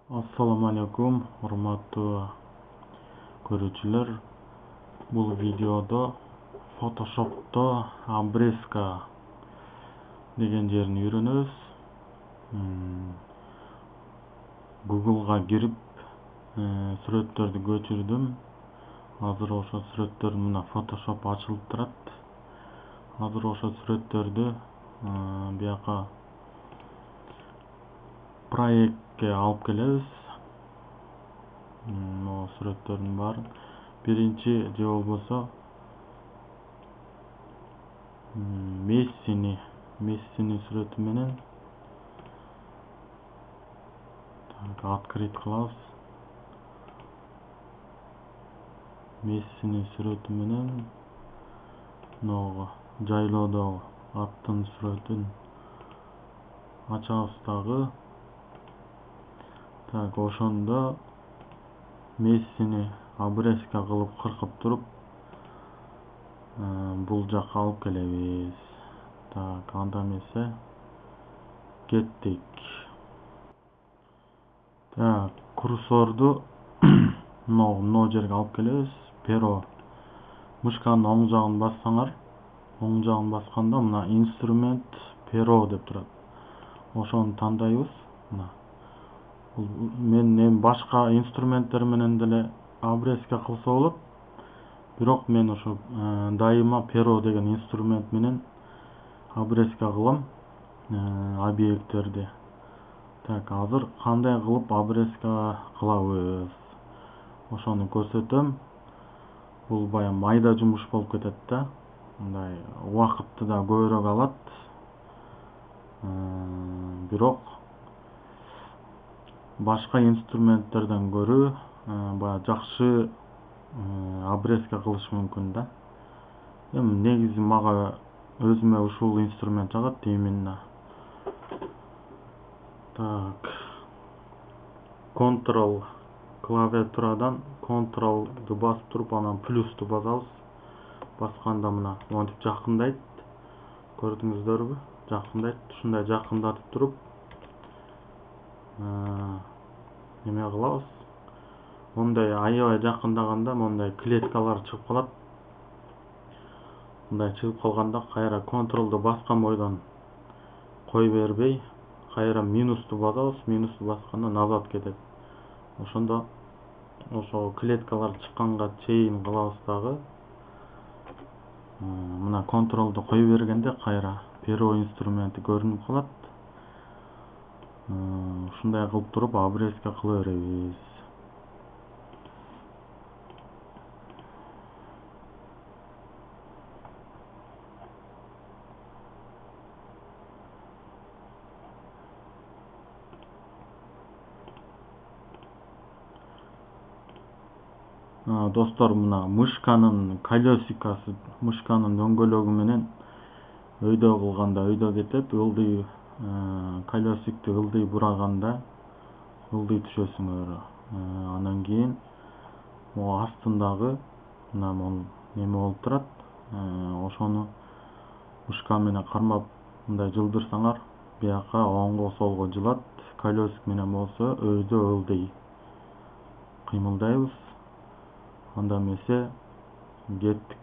Assalamu alaikum, урматтуу көрүүчүлөр. Бул видеодо Photoshop'то обрезка деген жерин үйрөнөбүз. Google'га кирип, сүрөттөрдү көчүрдүм. Азыр ошо сүрөттөр мына Photoshop ачылып турат. Азыр ошо сүрөттөрдү бияка проектке алып келебиз. Могу сүрөттөрдүн баарын биринчи же болбосо Мессини сүрөтү менен открыть кылабыз. Мессини сүрөтү менен могу жайлоодогу аттын сүрөтүн ачабыз дагы. Ошондо Мессини обрезка кылып кыркып туруп бул жакка алып келебиз. Анда эмесе кеттик. Курсорду мына жерге алып келебиз. Перо мышканын оң жагын бассаңар, оң жагын басканда мына инструмент перо деп турат. Ошону тандайбыз. Мен башка инструменттер менен деле обрезка кылса болот. Бирок мен ошо дайыма перо деген инструмент менен обрезка кылам объекттерди. Азыр кандай кылып обрезка кылабыз? Ошону көрсөтөм. Бул баягы майда жумуш болуп кетет да. Мындай убакытты да көбүрөөк алат. Бирок башка инструменттерден көрө баягы жакшы обрезка кылыш мүмкүн да. Эми негизи мага өзүмө ушул инструмент жагат именно. Control клавиатурадан Control'ду басып туруп, анан плюсту басабыз. Басканда мына монтип жакындайт. Көрдүңүздөрбү? Жакындайт. Ушундай жакындатып туруп эме кылабыз. Мондай аябай жакындаганда мондай клеткалар чыгып калат. Мындай чыгып калганда кайра контролду баскан бойдон кой бербей, кайра минусту басабыз. Минусту басканда назад кетет. Ошондо ошо клеткалар чыкканга чейин кылабыз дагы. Мына контролду кой бергенде кайра перо инструменти көрүнүп калат. Ушундай кылып туруп обрезка кыла беребиз. Достор, мына мышканын колесикасы, мышканын дөңгөлөгү менен өйдө кылганда өйдө кетет. Ылдый колесикти ылдый бураганда ылдый түшөсүңөр. Анан кийин могу астындагы мына неме болуп турат. Ошону мышка менен кармап мындай жылдырсаңар, бияка оңго солго жылат. Колесик менен болсо өйдө ылдый кыймылдайбыз. Анда эмесе кеттик.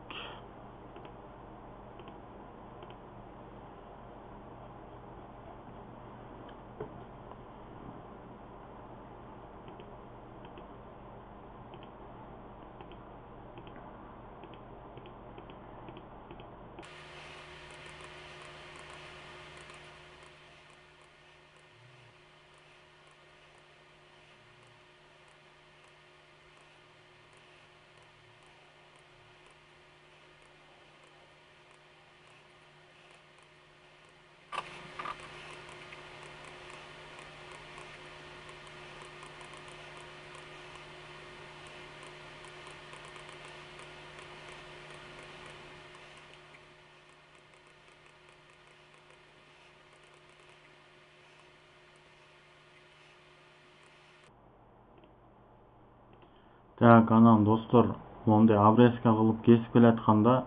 Анан достор, мондай обрезка кылып кесип келатканда,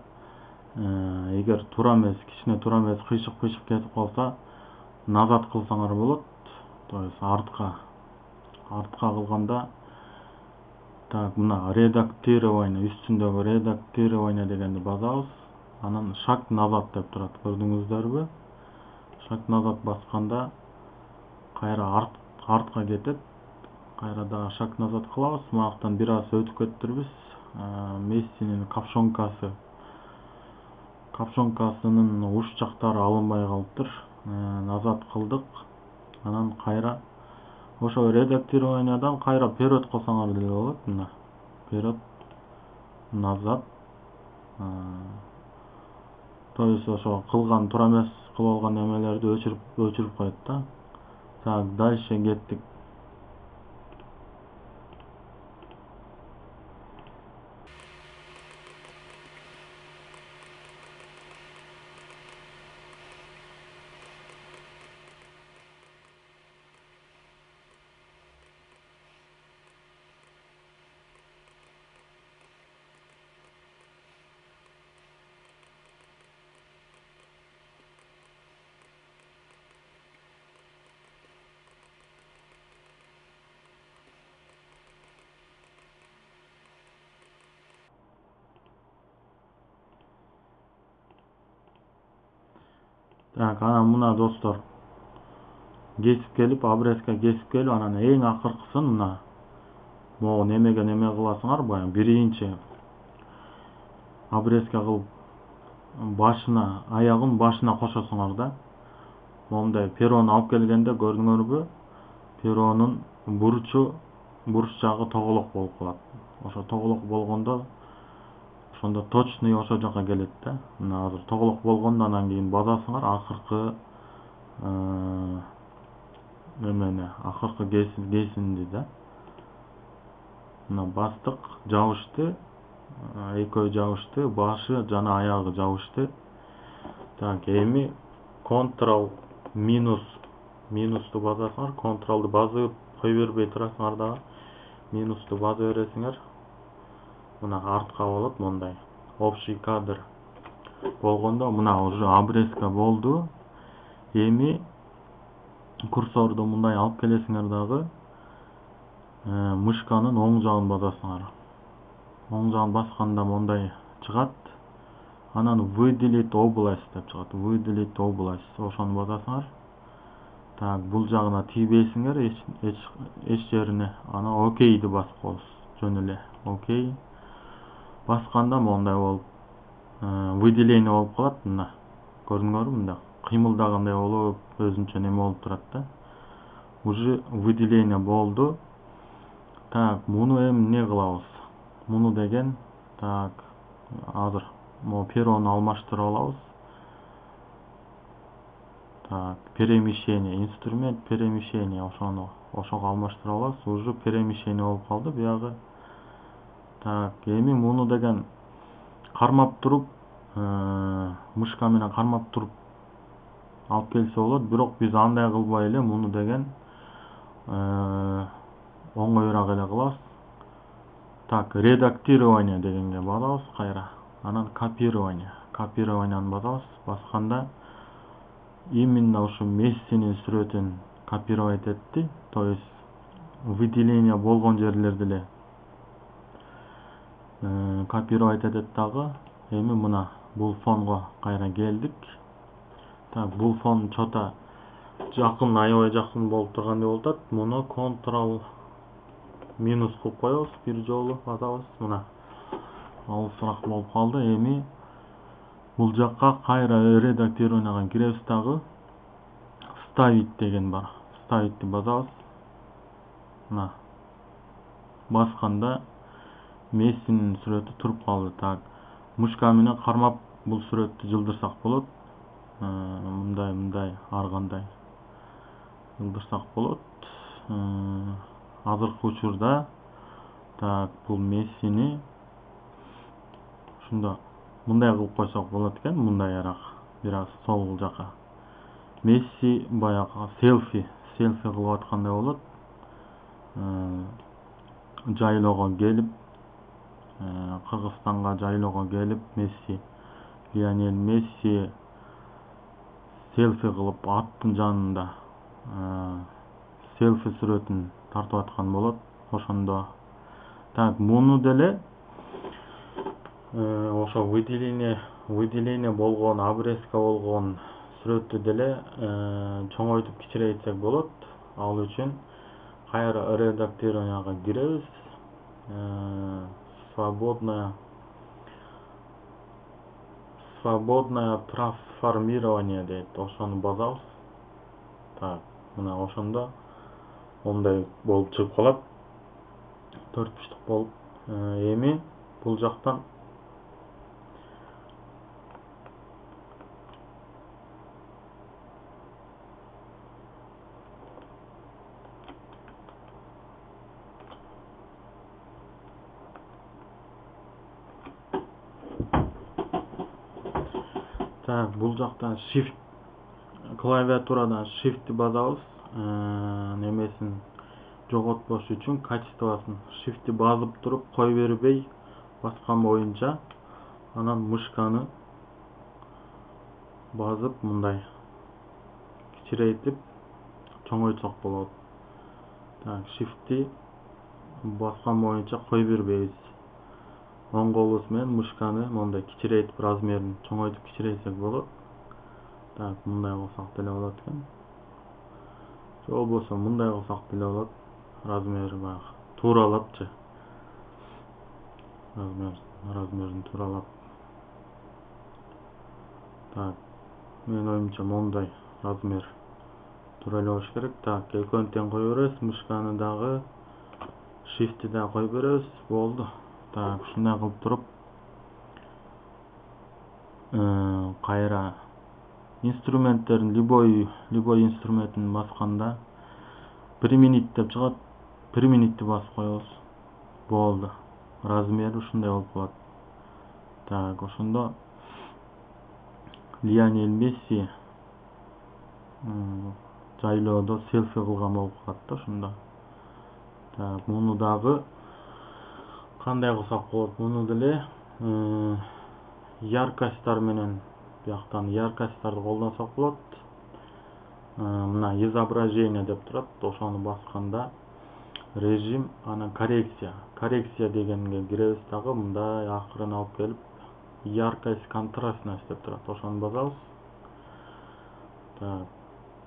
эгер туура эмес, кичине туура эмес, кыйшык кетип калса, назад кылсаңар болот. То есть артка артка кылганда так мына редактирование үстүндөгү редактирование дегенди басабыз. Анан шаг назад деп турат. Көрдүңүздөрбү? Шаг назад басканда кайра артка кетет. Кайра дагы шаг назад кылабыз. Мынактан бир аз өтүп кетирбиз. Мессинин капшонкасынын уч жактары алынбай калыптыр. Назад кылдык. Анан кайра ошо редактированиядан кайра вперед кылсаңар деле болот. Мына вперед, назад. То есть ошо кылган туура эмес кылып алган эмелерди өчүрүп коет да. Так, дальше кеттик. Так, анан мына достор кесип келип, обрезка кесип келип, анан эң акыркысын мына могу немеге неме кыласыңар, баягы биринчи обрезка кылып башына, аягын башына кошосуңар да. Мондай перону алып келгенде көрдүңөрбү? Перонун буруч жагы тоголок болуп калат. Ошо тоголок болгондо ошондо точный ошо жака келет да. Мына азыр тоголок болгондо анан кийин басасыңар акыркы немени, акыркы кесинди да. Мына бастык, жабышты, экөө жабышты, башы жана аягы жабышты. Так, эми Ctrl минусту басасыңар, Ctrl'ду басып кой бербей турасыңар дагы. Минусту басып бересиңер. Мына артка болот мондай. Общий кадр болгондо мына уже обрезка болду. Эми курсорду мындай алып келесиңер дагы. Мышканын оң жагын басасыңар. Оң жагын басканда мондай чыгат. Анан выделить область деп чыгат. Выделить область. Ошону басасыңар. Так, бул жагына тийбейсиңер эч жерине. Анан окейди басып коесуз. Жөн эле. Окей. Басканда мондай болуп выделение болуп калат. Мына көрдүңөрбү? Мында кыймылдагандай болуп, өзүнчө неме болуп турат да. Уже выделение болду. Так, муну эми эмне кылабыз? Муну деген, так, азыр могу перону алмаштырып алабыз. Так, перемещение, инструмент перемещение, ошого алмаштырып алабыз. Уже перемещение болуп калды биягы. Так, эми муну деген кармап туруп, мышка менен кармап туруп алып келсе болот, бирок биз андай кылбай эле муну деген оңоюраак эле кылабыз. Так, редактирование дегенге басабыз кайра. Анан копированияны басабыз. Басканда именно ушу Мессинин сүрөтүн копировать этти. То есть выделение болгон жерлерди эле копировать этет дагы. Эми мына бул фонго кайра келдик. Так, бул фон чота жакын, аябай жакын болуп тургандай болуп атат. Муну Ctrl минус кылып коебуз, бир жолу басабыз. Мына алысыраак болуп калды. Эми бул жакка кайра редактированияга киребиз дагы. Вставить деген бар. Вставитти басабыз. Мына басканда Мессинин сүрөтү туруп калды. Так, мышка менен кармап бул сүрөттү жылдырсак болот. Мындай ар кандай жылдырсак болот. Азыркы учурда так, бул Мессини ушунда мындай кылып койсок болот экен, мындайраак, бир аз сол жака. Месси баягы селфи кылып аткандай болот. Жайлоого келип, Кыргызстанга жайлоого келип, Лионель Месси селфи кылып аттын жанында селфи сүрөтүн тартып аткан болот. Ошондо так муну деле ошо выделение болгон, обрезка болгон сүрөттү деле чоңойтуп кичирейтсек болот. Ал үчүн кайра редактированияга киребиз. Свободное трансформирование дейт. Ошону басабыз. Так, мына ошондо ондай болуп чыгып калат. 4 буштук болуп. Эми бул жактан так, бул жактан shift клавиатурадан shift'ти басабыз. Немесин жоготпош үчүн качествосын shift'ти басып туруп кой бербей баскан боюнча анан мышканы басып мындай кичирейтип чоңойтсок болот. Так, shift'ти баскан боюнча кой бербейбиз. Оң колубуз менен мышканы мындай кичирейтип размерин чоңойтуп кичирейсек болот. Так, мындай кылсак деле болот экен. Же болбосо мындай кылсак деле болот. Размери баягы тууралапчы. Размерин тууралап. Так, менин оюмча мондай размер туура эле болуш керек. Так, экөөнү тең кой беребиз. Мышканы дагы shift'ти дагы кой беребиз. Болду. Так, ушундай кылып туруп кайра инструменттерин любой инструментин басканда приминит деп чыгат. Приминитти басып коебуз. Болду. Размери ушундай болуп калат. Так, ошондо Лионель Месси жайлоодо селфи кылган болуп калат да ошондо. Так, муну дагы кандай кылсак болот? Муну деле яркосттар менен бияктан яркосттарды колдонсок болот. Мына изображение деп турат. Ошону басканда режим, анан коррекция дегенге киребиз дагы мындай акырын алып келип яркость, контрастность деп турат. Ошону басабыз. Так,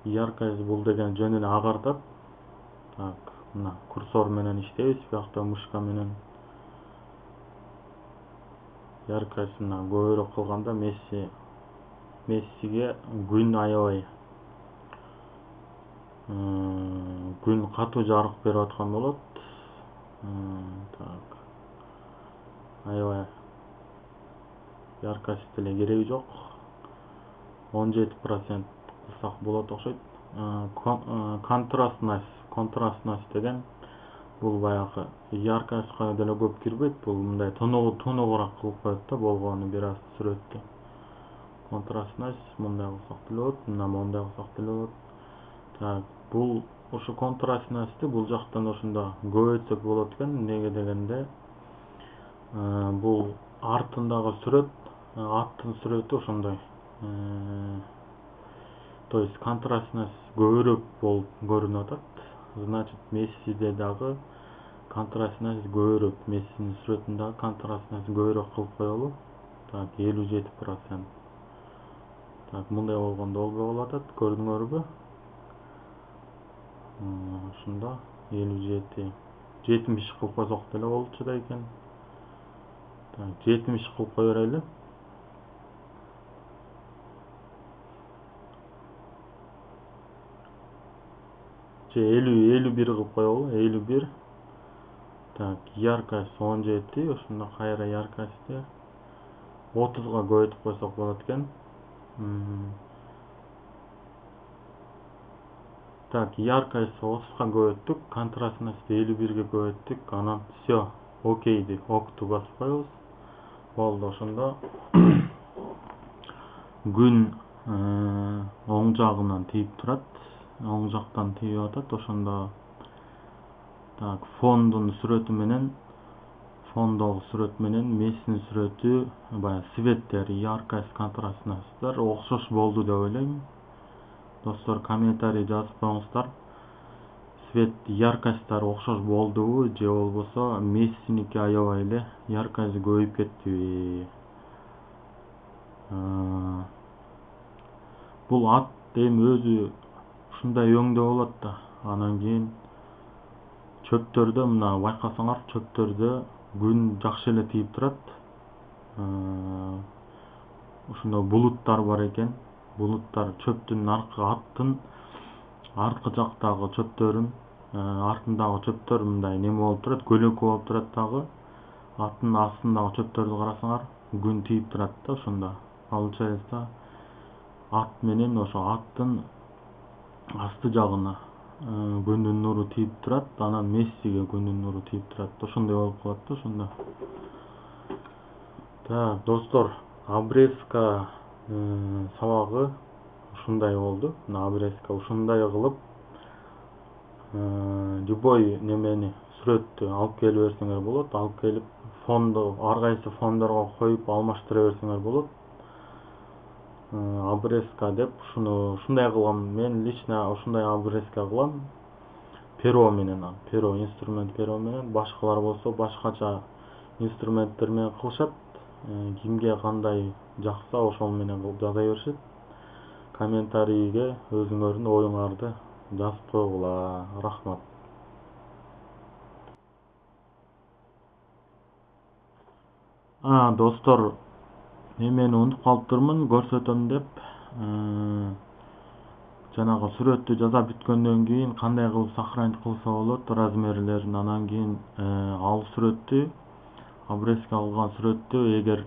яркость бул деген жөн эле агартат. Так, мына курсор менен иштейбиз. Биякта мышка менен яркостьна көбүрөөк кылганда Мессиге күн аябай күн катуу жарык берип аткан болот. Так, аябай яркость деле кереги жок. 17% кылсак болот окшойт. Контрастность деген бул баягы яркостька деле көп кирбейт. Бул мындай тоногураак кылып коет да болгону бир аз сүрөттү. Контрастность мындай кылсак деле болот, мына мондай кылсак деле болот. Так, бул ушу контрастностьти бул жактан ошондо көбөйтсөк болот экен. Неге дегенде бул артындагы сүрөт, аттын сүрөтү ошондой. То есть контрастность көбүрөөк болуп көрүнүп атат. Значит, Мессиде дагы контрастность көбүрөөк. Мессинин сүрөтүндө контрастность көбүрөөк кылып коелу. Так, 57%. Так, мындай болгондо болбой калып атат. Көрдүңөрбү? Ошондо 57, 70 кылып койсок деле болчу да экен. Так, 70 кылып кой берели. Же 51 кылып коелу, 51. Так, яркость 17, ошондо кайра яркостьти 30га көбөйтүп койсок болот экен. Так, яркость 30га көбөйттүк, контрастность 51ге көбөйттүк. Анан все, окейди, окту басып коебуз. Болду, ошондо күн оң жагынан тийип турат. Оң жактан тийип атат. Ошондо так, фондогу сүрөтү менен Мессинин сүрөтү, баягы светтери, яркость, контрастностьтар окшош болду деп ойлойм. Достор, комментарий жазып коюңуздар. цвет яркосттары окшош болдубу же болбосо Мессиники аябай эле яркости көбөйүп кеттиби? Бул ат эми өзү ушундай өңдө болот да. Анан кийин чөптөрдө мына байкасаңар, чөптөрдө күн жакшы эле тийип турат. Ушундой булуттар бар экен. Булуттар чөптүн аттын аркы жактагы чөптөрүн, артындагы чөптөр мындай неме болуп турат, көлөкө болуп турат дагы. Аттын астындагы чөптөрдү карасаңар, күн тийип турат да ошондо. Получается, ат менен ошо аттын асты жагына күндүн нуру тийип турат, анан Мессиге күндүн нуру тийип турат. Ошондой болуп калат да ошондо. Так, достор, обрезка сабагы ушундай болду. Мына обрезка ушундай кылып любой немени сүрөттү алып келип берсеңер болот. Алып келип фондо, ар кайсы фондорго коюп алмаштыра берсеңер болот. Обрезка деп ушундай кылгам. Мен лично ушундай обрезка кылам. Перо менен, инструмент перо менен. Башкалар болсо башкача инструменттер менен кылышат. Кимге кандай жакса ошол менен жаза беришет. Комментарийге өзүңөрдүн оюңарды жазып койгула. Рахмат. Достор, эмени унутуп калыптырмын, көрсөтөм деп. Жанагы сүрөттү жасап бүткөндөн кийин кандай кылып сохранить кылса болот размерлерин. Анан кийин ал сүрөттү, обрезка кылган сүрөттү эгер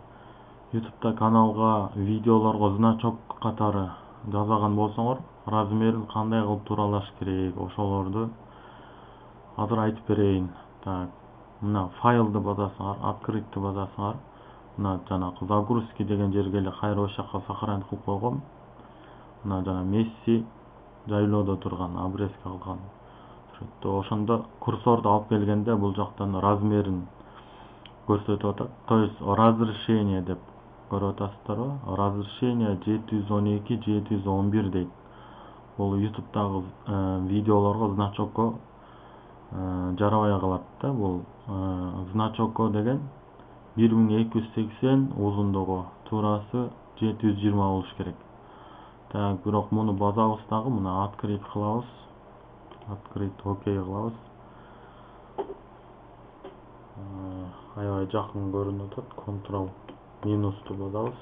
YouTube'да каналга видеолорго значок катары жасаган болсоңор, размерин кандай кылып тууралаш керек, ошолорду азыр айтып берейин. Так, мына файлды басасыңар, открытьты басасыңар. Мына жанагы загрузки деген жерге эле кайра ошол жака сохранить кылып койгом. Мына жана Месси жайлоодо турган обрезка кылган сүрөттө. Ошондо курсорду алып келгенде бул жактан размерин көрсөтүп атат. То есть разрешение деп көрүп атасыздарбы? Разрешение 712-711 дейт. Бул YouTube'дагы видеолорго значокко жарабай калат да. Бул значокко деген 1280 узундугу, туурасы 720 болуш керек. Так, бирок муну базабыз дагы, мына открыть кылабыз. Открыть, окей кылабыз. Аябай жакын көрүнүп атат. Ctrl минусту басабыз.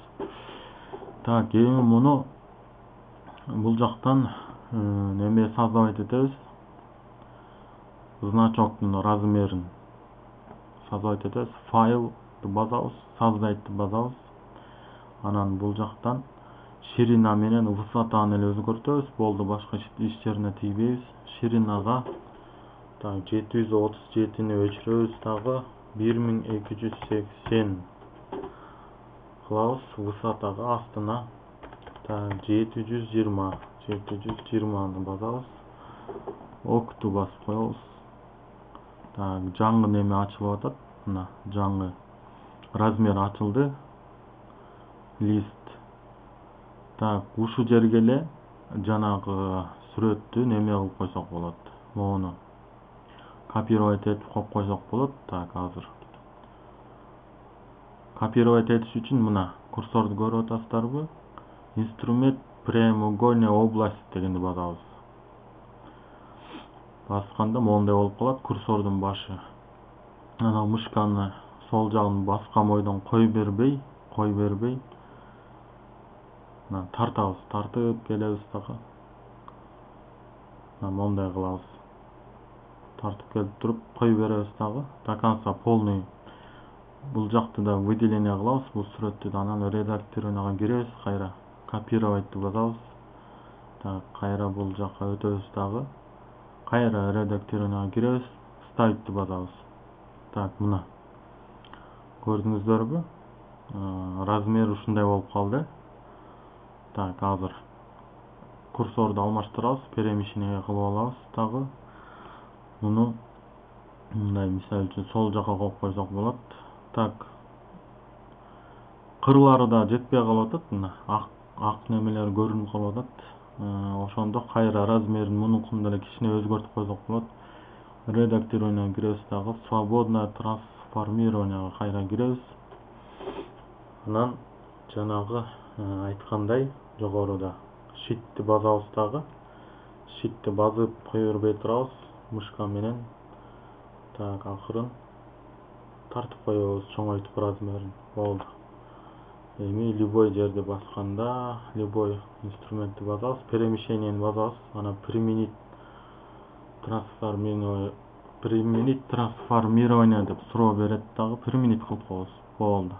Так, эми муну бул жактан неме создавать этебиз. Значоктун размерин создавать этебиз. Файлды басабыз, создайтты басабыз. Анан бул жактан ширина менен высотаны эле өзгөртөбүз. Болду, башка иштерине тийбейбиз. Ширинага так 737-ни өчүрөбүз дагы 1280 кылабыз. Высотага астына так 720-ны басабыз. Окту басып коебуз. Так, жаңы неме ачылып атат. Мына жаңы размер ачылды. Лист. Так, ушу жерге эле жанагы сүрөттү неме кылып койсок болот. Мону копировать этип коюп койсок болот. Так, азыр копировать этиш үчүн мына курсорду көрүп атасыздарбы? Инструмент прямоугольная область дегенди басабыз. Басканда моундай болуп калат курсордун башы. Анан мышканы сол жагын баскан бойдон кой бербей тартабыз, тартып келебиз дагы. Моундай кылабыз. Тартып келип туруп кой беребиз дагы. До конца полный. Бул жакты да выделение кылабыз, бул сүрөттү. Анан редактированияга киребиз, кайра копировать басабыз. Так, кайра бул жака өтөбүз дагы. Кайра редактированияга киребиз, ставить басабыз. Так, мына көрдүңүздөрбү? Размер ушундай болуп калды. Так, азыр курсорду алмаштырабыз, перемещение кылып алабыз дагы. Муну мындай мисал үчүн сол жака коюп койсок болот. Так, кырлары да жетпей калып атат. Мына ак немелер көрүнүп калып атат. ошондо кайра размерин мунукунун деле кичине өзгөртүп койсок болот. Редактированияга киребиз дагы, свободное трансформированияга кайра киребиз. Анан жанагы айткандай жогоруда шитти базабыз дагы. Шитти базып кое бербей турабыз мышка менен. Так, акырын тартып коебуз, чоңойтуп размерин. Болду. Эми любой жерде басканда, любой инструментти базабыз, перемещениени базабыз. Анан применить трансформирование деп суроо берет дагы, применить кылып коебуз. Болду.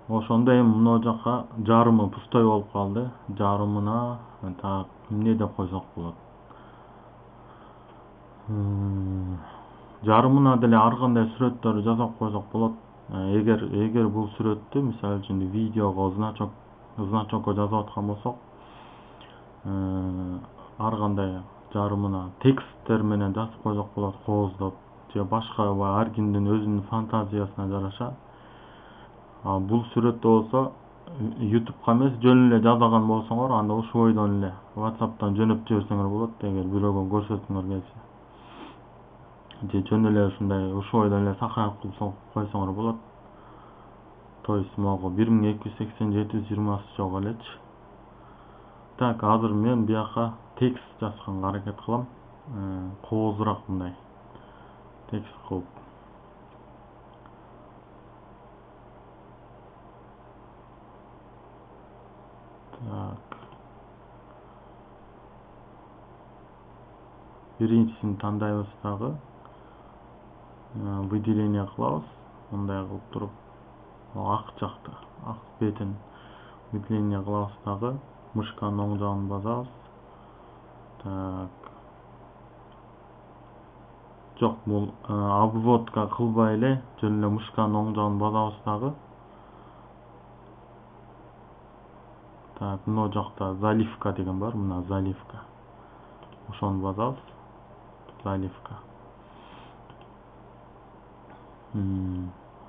Ошондо эми мына жака жарымы пустой болуп калды. Жарымына так эмне деп койсок болот. Жарымына деле ар кандай сүрөттөрдү жасап койсок болот. Эгер бул сүрөттү мисалы үчүн видеого, значокко жазып аткан болсок, ар кандай жарымына тексттер менен жазып койсок болот, кооздоп же башка ар кимдин өзүнүн фантазиясына жараша. Бул сүрөттө болсо YouTube'га эмес, жөн эле жазган болсоңор, анда ошойдон эле WhatsApp'тан жөнөп жиберсеңер болот, эгер бирөөгө көрсөткүңөр келсе. Же жөн эле ушундай ошойдон эле сохранять кылып койсоңор болот. То есть могу 1280-720 жок элечи. Так, азыр мен бияка текст жазганга аракет кылам. Кооздураак мындай текст кылып. Так. Биринчисин тандайбыз дагы. Выделение кылабыз. Мындай кылып туруп, ак жакта, ак бетин выделение кылабыз дагы. Мышканын оң жагын басабыз. Так. Жок, бул обводка кылбай эле, жөн эле мышканын оң жагын басабыз дагы. Так, мына жакта заливка деген бар, мына заливка. Ошону басабыз. Заливка.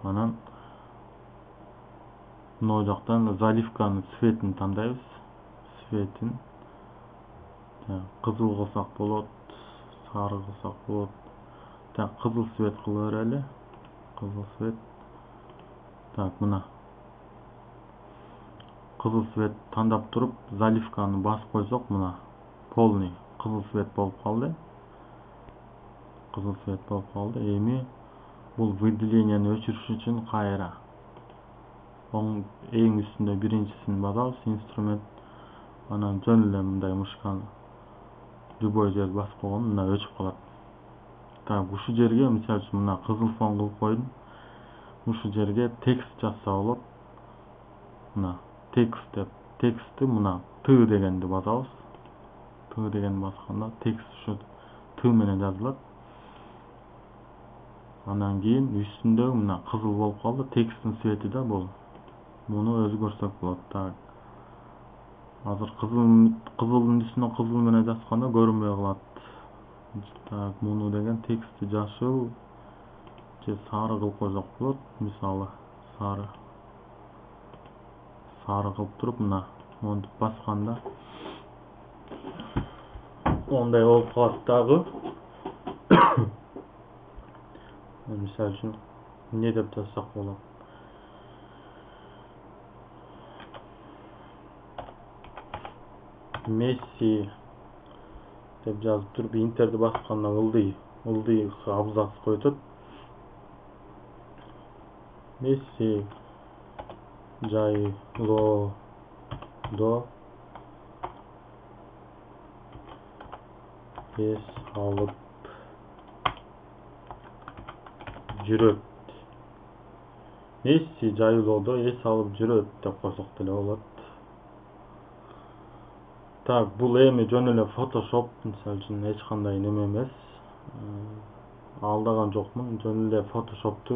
Анан мына жактан заливканын цветин тандайбыз. Цветин. Так, кызыл кылсак болот, сары кылсак болот. Так, кызыл цвет кыла берели. Кызыл цвет. Так, мына кызыл цвет тандап туруп, заливканы басып койсок, мына полный кызыл цвет болуп калды. Кызыл цвет болуп калды. Эми бул выделениени өчүрүш үчүн кайра эң үстүндө биринчисин басабыз, инструмент. Анан жөн эле мындай мышканы любой жерди басып койгон, мына өчүп калат. Так, ушул жерге мисалы үчүн мына кызыл фон кылып койдум. Ушул жерге текст жазса болот. Мына текст деп, текстти мына Т дегенди басабыз. Т дегенди басканда текст ушу Т менен жазылат. Андан кийин үстүндө мына кызыл болуп калды, тексттин цвети да бул. Муну өзгөрсөк болот. Так. Азыр кызылдын үстүнө кызыл менен жазганда көрүнбөй калат. Так, муну деген текстти жашыл же сары кылып койсок болот. Мисалы, сары кылып туруп, мына монтип басканда ондай болуп калат дагы. Мисалы үчүн эмне деп жазсак болот? Месси деп жазып туруп, интерди басканда ылдый абзац койтот. Месси жайлоодо эс алып жүрөт. Месси жайлоодо эс алып жүрөт деп койсок деле болот. Так, бул эми жөн эле Photoshop, мисалы үчүн эч кандай неме эмес. Алдаган жокмун, жөн эле Photoshop'ту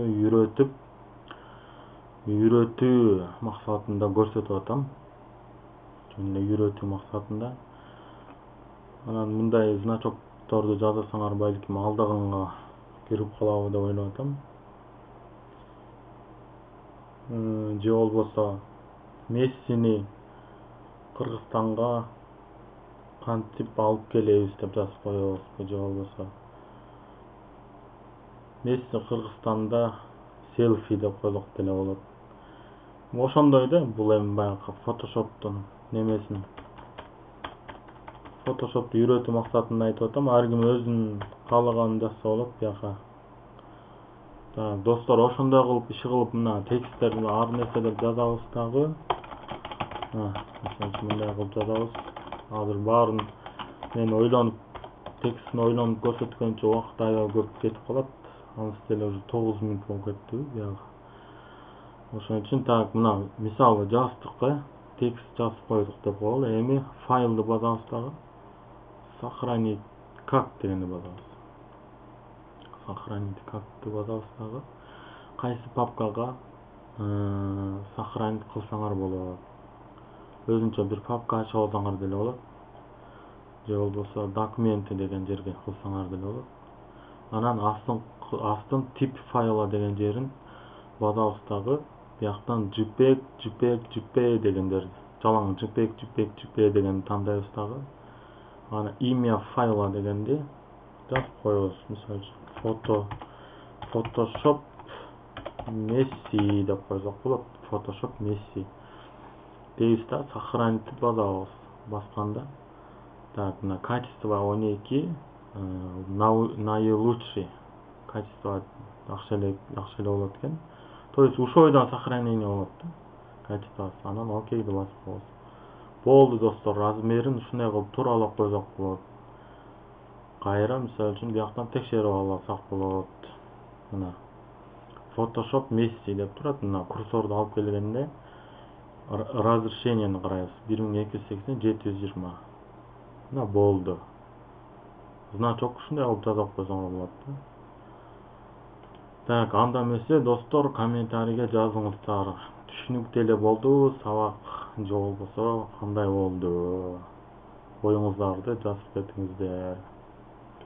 үйрөтүү максатында көрсөтүп атам. Жөн эле үйрөтүү максатында. Анан мындай значокторду жасасаңар балким алдаганга кирип калабы деп ойлоп атам. Же болбосо Мессини Кыргызстанга кантип алып келебиз деп жазып коебузбу, же болбосо Месси Кыргызстанда селфи деп койсок деле болот. Ошондой да, бул эми баягы фотошоптун немесин, фотошопту үйрөтүү максатында айтып атам. Ар ким өзүнүн каалаганын жазса болот бияка. Достор, ошондой кылып иши кылып мына тексттерди ар нерсе деп жазабыз дагы. Мындай кылып жазабыз. Азыр баарын мен ойлонуп, текстин ойлонуп көрсөткөнчө убакыт аябай көп кетип калат. Анысы деле уже 9 мүнөт болуп кетти бияга. Ошон үчүн так мына мисалы жаздык, текст жазып койдук деп коелу. Эми файлды басабыз дагы. Сохранить как дегенди басабыз. Сохранить какты басабыз дагы. Кайсы папкага сохранить кылсаңар болот. Өзүнчө бир папка ачып алсаңар деле болот. Же болбосо документы деген жерге кылсаңар деле болот. Анан астын тип файла деген жерин басабыз дагы. Бияктан JPEG дегендер, жалаң JPEG дегенди тандайбыз дагы. Ана имя файла дегенди жазып коебуз. Мисалы үчүн Photoshop Messi деп койсок болот. Photoshop Messi дейбиз да, сохранить басабыз. Басканда так, мына качество 12 наилучший качество жакшы эле болот экен. То есть ушул бойдон сохранение болот да, качествосы. Анан окейди басып коебуз. Болду достор, размерин ушундай кылып тууралап койсок болот. Кайра мисалы үчүн бияктан текшерип алсак болот. Мына Photoshop Messi деп турат. Мына курсорду алып келгенде разрешениени карайбыз. 1280x720. Мына болду. Значок ушундай кылып жазып койсоңор болот да. Так, анда эмесе достор, комментарийге жазыңыздар. Түшүнүктүү эле болду сабак, же болбосо кандай болду? Оюңуздарды жазып кетиңиздер.